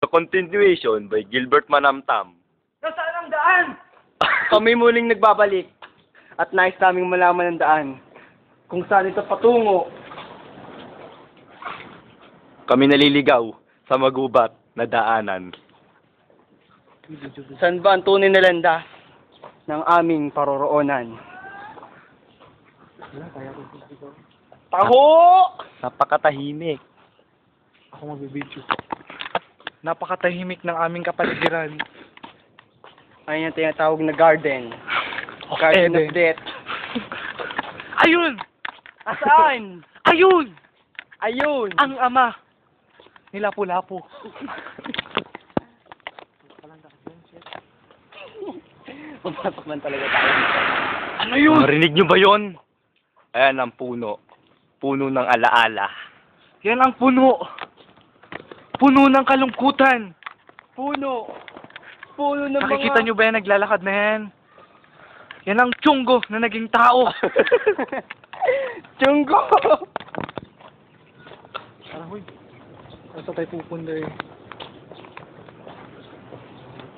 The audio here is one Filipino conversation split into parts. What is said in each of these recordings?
continuation by Gilbert Manamtam. Nasaan ang daan? Kami muling nagbabalik at nais naming malaman ang daan kung saan ito patungo. Kami naliligaw sa magubat na daanan. Saan ba ang tunay na landas ng aming paroroonan? Taho! Napakatahimik. Ako magbibidyo. Napakatahimik ng aming kapaligiran. Ayun ang tinatawag na garden. Of Garden Eden. of Death. Ayun! Asaan? Ayun! Ayun! Ang ama! Nilapu-lapu. Pumasok man talaga tayo. Ano yun? Marinig nyo ba yon? Ayan ang puno. Puno ng alaala. Yan ang puno. Puno ng kalungkutan. Puno! Puno ng Nakikita nyo ba yan naglalakad na yan? Yan ang tiyunggo na naging tao. Tiyunggo! Arahoy. Asa tayo pupunta eh?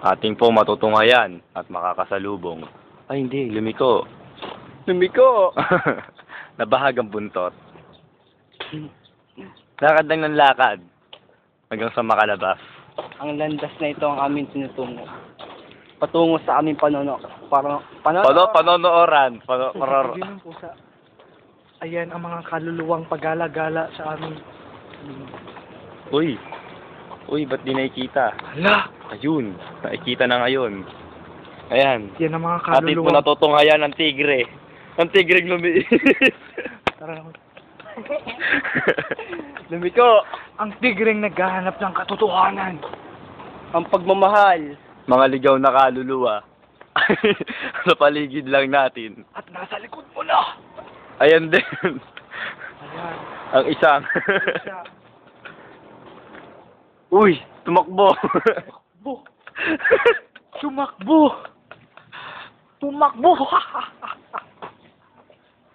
Ating po matutunghayan at makakasalubong. Ay hindi, lumiko. Lumiko! Nabahag ang buntot. Lakad lang ng lakad. Hanggang sa makalabas. Ang landas na ito ang aming tinutungo. Patungo sa aming Panonooran. Hindi ng pusa. Ayan ang mga kaluluwang pagala-gala sa aming... Uy, ba't di nakikita? Hala! Ayun, nakikita na ngayon. Ayan. Yan ang mga Atin po kaluluwang... natutunghayan ng tigre. Ang tigreng lumiis. Tara lang. Lumiko! Ang tigreng naghahanap ng katotohanan. Ang pagmamahal. Mga ligaw na kaluluwa. Sa paligid lang natin. At nasa likod mo na! Ayan din. Ayan. Ang isang. Siya. Uy, tumakbo. Bo! Tumakbo! Tumakbo!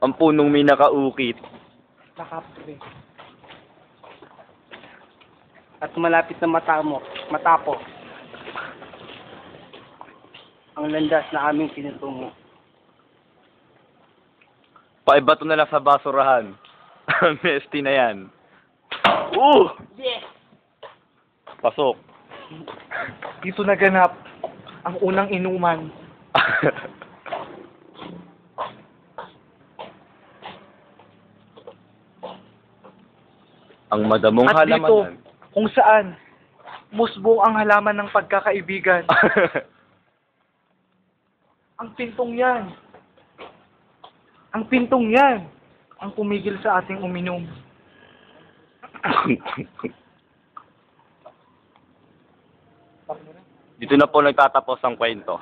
Ang punong may nakaukit. Nakapre. At malapit na matapos ang landas na aming tinutungo. Paibato na lang sa basurahan. Ang nasty na yan. Yes! Pasok. Dito naganap ang unang inuman. Ang madamong At dito, halamanan. kung saan musbong ang halaman ng pagkakaibigan. Ang pintong yan. Ang pintong yan. Ang pumigil sa ating uminom. Dito na po nagtatapos ang kwento.